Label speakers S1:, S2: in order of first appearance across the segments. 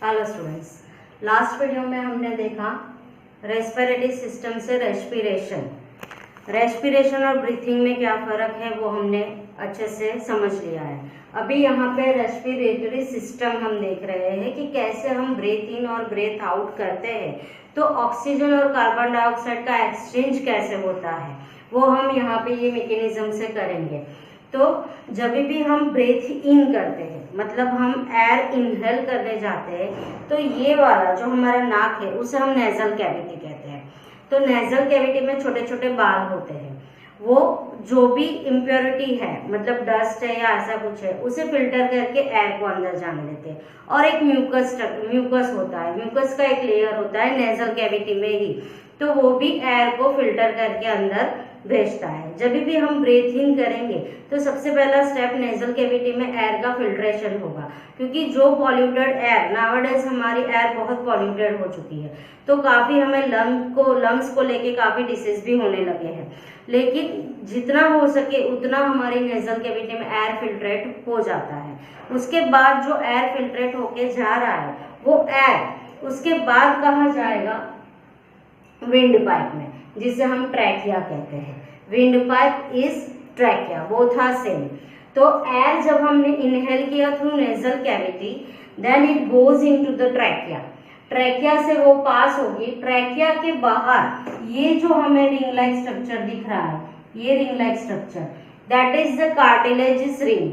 S1: Hello students, last video में हमने देखा रेस्पिरेटरी सिस्टम से रेस्पिरेशन और ब्रीथिंग में क्या फ़र्क है वो हमने अच्छे से समझ लिया है। अभी यहाँ पे रेस्पिरेटरी सिस्टम हम देख रहे हैं कि कैसे हम ब्रेथ इन और ब्रेथ आउट करते हैं, तो ऑक्सीजन और कार्बन डाइऑक्साइड का एक्सचेंज कैसे होता है वो हम यहाँ पे ये मैकेनिज्म से करेंगे। तो जब भी हम ब्रेथ इन करते हैं, मतलब हम एयर इनहेल करने जाते हैं, तो ये वाला जो हमारा नाक है उसे हम नेजल कैविटी कहते हैं। तो नेजल कैविटी में छोटे छोटे बाल होते हैं, वो जो भी इम्प्योरिटी है, मतलब डस्ट है या ऐसा कुछ है, उसे फिल्टर करके एयर को अंदर जाने देते हैं। और एक म्यूकस होता है, म्यूकस का एक लेयर होता है नेजल कैविटी में ही, तो वो भी एयर को फिल्टर करके अंदर भेजता है। जब भी हम ब्रेथ इन करेंगे तो सबसे पहला स्टेप नेजल कैविटी में एयर का फिल्ट्रेशन होगा, क्योंकि जो पॉल्यूटेड एयर, नाउअडेज हमारी एयर बहुत पॉल्यूटेड हो चुकी है, तो काफ़ी हमें लंग्स को लेके काफ़ी डिसीज भी होने लगे हैं। लेकिन जितना हो सके उतना हमारी नेजल कैविटी में एयर फिल्ट्रेट हो जाता है। उसके बाद जो एयर फिल्ट्रेट होके जा रहा है वो एयर उसके बाद कहाँ जाएगा? विंड पाइप में, जिसे हम ट्रैकिया कहते हैं। Windpipe is trachea, both are same. तो एयर जब हमने इनहेल किया through nasal cavity, then it goes into the trachea. Trachea से वो पास होगी। ट्रैकिया के बाहर ये जो हमें रिंग लाइक स्ट्रक्चर दिख रहा है, ये ring like structure, that is the cartilaginous ring,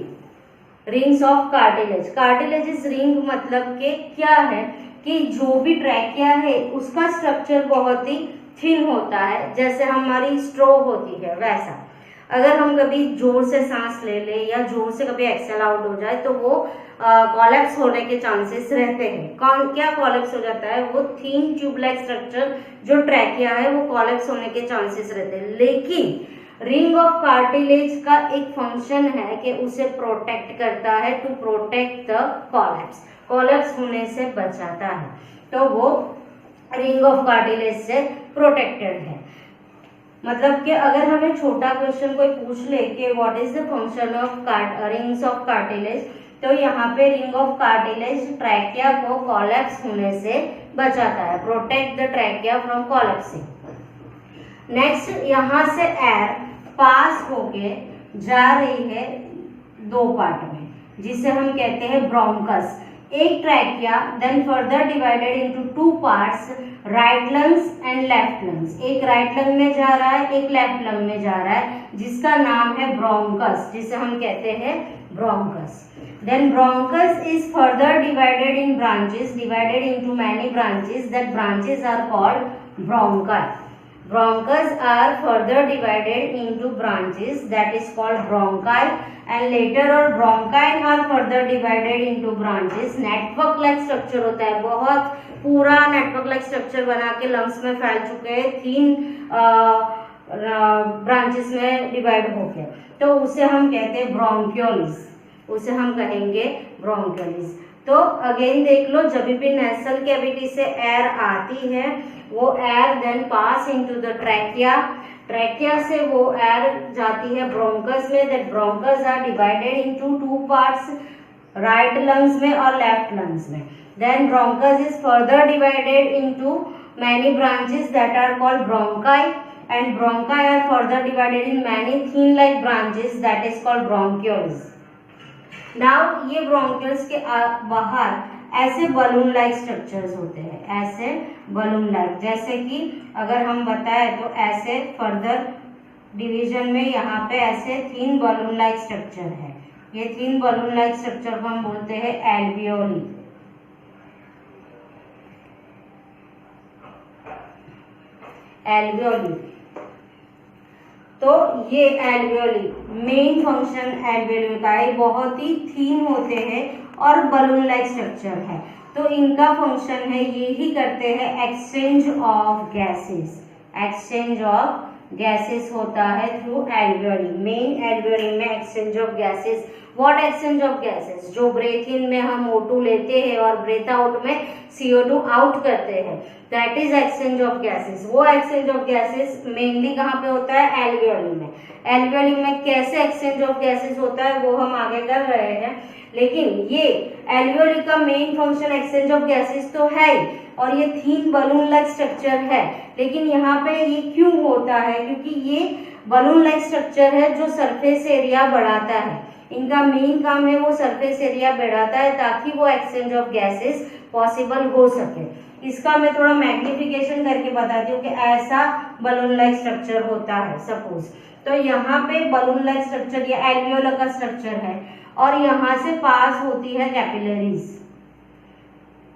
S1: rings of cartilage. Cartilaginous ring मतलब के क्या है कि जो भी ट्रैकिया है उसका स्ट्रक्चर बहुत ही थिन होता है, जैसे हमारी स्ट्रो होती है वैसा। अगर हम कभी जोर से सांस ले ले या जोर से कभी एक्सेल आउट हो जाए तो वो कॉलेप्स होने के चांसेस रहते हैं। क्या कॉलेप्स हो जाता है? वो थिन ट्यूब लाइक स्ट्रक्चर जो ट्रैकिया है वो कॉलेप्स होने के चांसेस रहते हैं। लेकिन रिंग ऑफ कार्टिलेज का एक फंक्शन है कि उसे प्रोटेक्ट करता है, टू प्रोटेक्ट द कॉलेप्स होने से बचाता है। तो वो रिंग ऑफ कार्टिलेज से प्रोटेक्टेड है। मतलब कि अगर हमें छोटा क्वेश्चन कोई पूछ ले कि what is the function of rings of cartilage, तो यहाँ पे रिंग ऑफ कार्टिलेज ट्रैकिया को कॉलेप्स होने से बचाता है, protect the trachea from collapsing. Next, यहाँ से एयर पास होके जा रही है दो पार्ट में, जिसे हम कहते हैं ब्रोंकस। एक trachea, then further divided into two parts, right lungs and left lungs. एक राइट लंग में जा रहा है, एक लेफ्ट लंग में जा रहा है, जिसका नाम है ब्रोंकस, जिसे हम कहते हैं bronchus. Then bronchus is further divided in branches, divided into many branches, that branches are called bronchi. Bronchus are further divided into branches, that is called bronchi, and later on bronchi are further divided into branches. Network like structure होता है, बहुत पूरा network like structure बना के lungs में फैल चुके हैं, 3 ब्रांचेस में डिवाइड हो गए, तो उसे हम कहते हैं ब्रोंक्यूल्स, उसे हम कहेंगे ब्रोंक्यूल्स। तो अगेन देख लो, जब भी नेजल कैविटी से एयर आती है वो air then pass into the trachea, trachea से वो एयर जाती है ब्रोंकस में, that bronchus are divided into 2 parts, right lungs में और लेफ्ट लंग्स में। Then bronchus is further divided into many branches that are called bronchi, and bronchi are further divided in many thin like branches that is called bronchioles. Now ये bronchioles के बाहर ऐसे balloon like structures होते हैं, ऐसे balloon like, जैसे कि अगर हम बताएं तो ऐसे फर्दर डिवीजन में यहाँ पे ऐसे थिन बलून लाइक स्ट्रक्चर है। ये थिन बलून लाइक स्ट्रक्चर को हम बोलते हैं एल्वियोली। एल्वियोली, तो ये एल्वियोली मेन फंक्शन एल्वियोली का है, बहुत ही थिन होते हैं और बलून लाइक स्ट्रक्चर है। तो इनका फंक्शन है, ये ही करते हैं exchange of gases, exchange of gases होता है थ्रू एल्वियोली। मेन एल्वियोली में exchange of gases. What exchange of gases? जो ब्रेथ इन में हम O2 लेते हैं और ब्रेथ आउट में CO2 आउट करते हैं, that is exchange of gases. वो एक्सचेंज ऑफ गैसेस मेनली कहाँ पे होता है? एल्वियोली में। एल्वियोली में कैसे एक्सचेंज ऑफ गैसेस होता है वो हम आगे कर रहे हैं, लेकिन ये एल्वियोली का main function exchange of gases तो है ही, और ये थीन बलून लाइक स्ट्रक्चर है। लेकिन यहाँ पे ये क्यों होता है? क्योंकि ये बलून लाइक स्ट्रक्चर है जो सरफेस एरिया बढ़ाता है। इनका मेन काम है वो सरफेस एरिया बढ़ाता है ताकि वो एक्सचेंज ऑफ गैसेस पॉसिबल हो सके। इसका मैं थोड़ा मैग्निफिकेशन करके बताती हूँ कि ऐसा बलून लाइक स्ट्रक्चर होता है सपोज। तो यहाँ पे बलून लाइक स्ट्रक्चर ये एल्वियोला का स्ट्रक्चर है और यहाँ से पास होती है कैपिलरीज।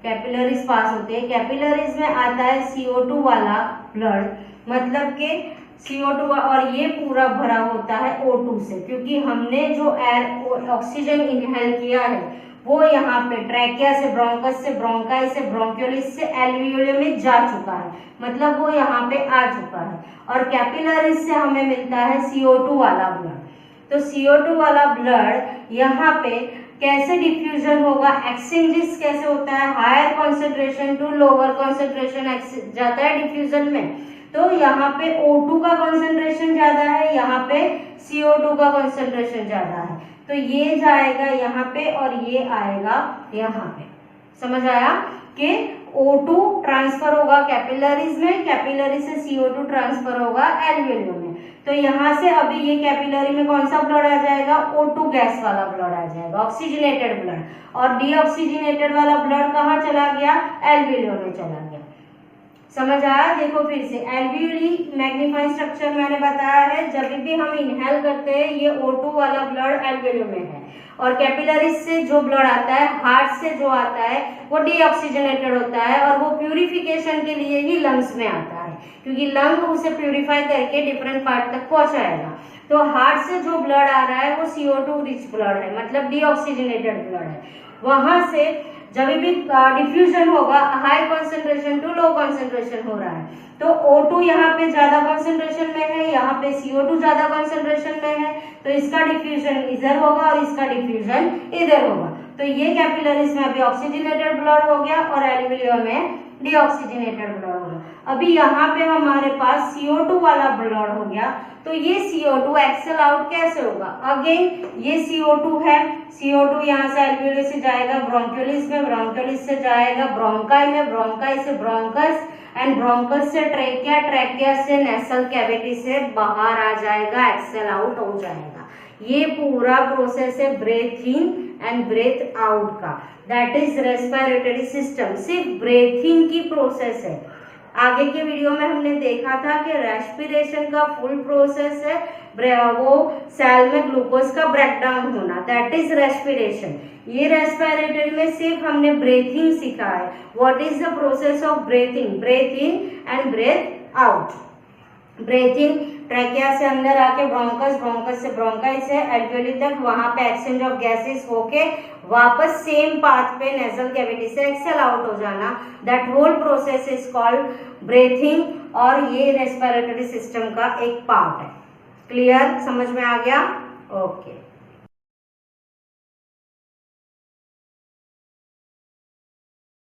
S1: कैपिलरीज पास होती है। कैपिलरीज में आता है CO2 वाला ब्लड, मतलब कि CO2 और ये पूरा भरा होता है O2 से, क्योंकि हमने जो एयर ऑक्सीजन इनहेल किया है वो यहाँ पे ट्रैकिया से, ब्रोंकस से, ब्रोंकाई से, ब्रोंक्यूलिस से एल्वियोली में जा चुका है, मतलब वो यहाँ पे आ चुका है। और कैपिलरीज से हमें मिलता है CO2 वाला ब्लड। तो CO2 वाला ब्लड यहाँ पे कैसे डिफ्यूजन होगा? एक्सचेंजेस कैसे होता है? Higher concentration to lower concentration जाता है डिफ्यूजन में। तो यहाँ पे O2 का कॉन्सेंट्रेशन ज्यादा है, यहाँ पे CO2 का कॉन्सेंट्रेशन ज्यादा है। तो ये जाएगा यहाँ पे और ये आएगा यहाँ पे। समझ आया कि O2 ट्रांसफर होगा कैपिलरीज में, कैपिलरी से CO2 ट्रांसफर होगा एल्वियोली में। तो यहाँ से अभी ये कैपिलरी में कौन सा ब्लड आ जाएगा? O2 गैस वाला ब्लड आ जाएगा, ऑक्सीजनेटेड ब्लड। और डीऑक्सीजनेटेड वाला ब्लड कहाँ चला गया? एल्वियोली में चला गया। समझ आया? देखो फिर से एल्वियोली मैग्नीफाइंग स्ट्रक्चर मैंने बताया है। जब भी हम इनहेल करते हैं ये O2 वाला ब्लड एल्वियोली में है, और कैपिलरीज से जो ब्लड आता है, हार्ट से जो आता है वो डीऑक्सीजनेटेड होता है और वो प्यूरिफिकेशन के लिए ही लंग्स में आता है, क्योंकि लंग उसे प्यूरिफाई करके डिफरेंट पार्ट तक पहुंचाएगा। तो हार्ट से जो ब्लड आ रहा है वो CO2 रिच ब्लड है, मतलब डीऑक्सीजनेटेड ब्लड है। वहां से जब भी डिफ्यूजन होगा high concentration to low concentration हो रहा है, तो O2 यहाँ पे ज्यादा कॉन्सेंट्रेशन में है, यहाँ पे CO2 ज्यादा कॉन्सेंट्रेशन में है, तो इसका डिफ्यूजन इधर होगा और इसका डिफ्यूजन इधर होगा। तो ये कैपिलरीज में अभी ऑक्सीजनेटेड ब्लड हो गया और एल्वियोली में डीऑक्सीजनेटेड ब्लड हो गया। अभी यहाँ पे हमारे पास CO2 वाला ब्लड हो गया, तो ये CO2 एक्सेल आउट कैसे होगा? अगेन ये CO2 है, CO2 यहाँ से एल्वियोली से जाएगा ब्रोंक्यूलिस में, ब्रोंक्यूलिस से जाएगा ब्रोंकाई में, ब्रोंकाई से ब्रोंकस एंड ब्रोंकस से ट्रैकिया, ट्रैकिया से नेसल कैविटी से बाहर आ जाएगा, एक्सेल आउट हो जाएगा। ये पूरा प्रोसेस है breath in and breath out का, दैट इज रेस्पिरेटरी सिस्टम। सिर्फ ब्रेथ इन की प्रोसेस है। आगे के वीडियो में हमने देखा था कि रेस्पिरेशन का फुल प्रोसेस है वो सेल में ग्लूकोज का ब्रेकडाउन होना, दैट इज रेस्पिरेशन। ये रेस्पिरेटरी में सिर्फ हमने ब्रेथिंग सीखा है। What is the process of breathing? Breath in and breath out. Breath in trachea से अंदर आके ब्रोंकस, ब्रोंकस से ब्रोंकाई से एल्वियोली तक, वहां पे एक्सचेंज ऑफ गैसेस होके वापस सेम पाथ पे नेजल कैविटी से एक्सेल आउट हो जाना, that whole process is called breathing, और ये रेस्पिरेटरी सिस्टम का एक पार्ट है। क्लियर? समझ में आ गया? ओके।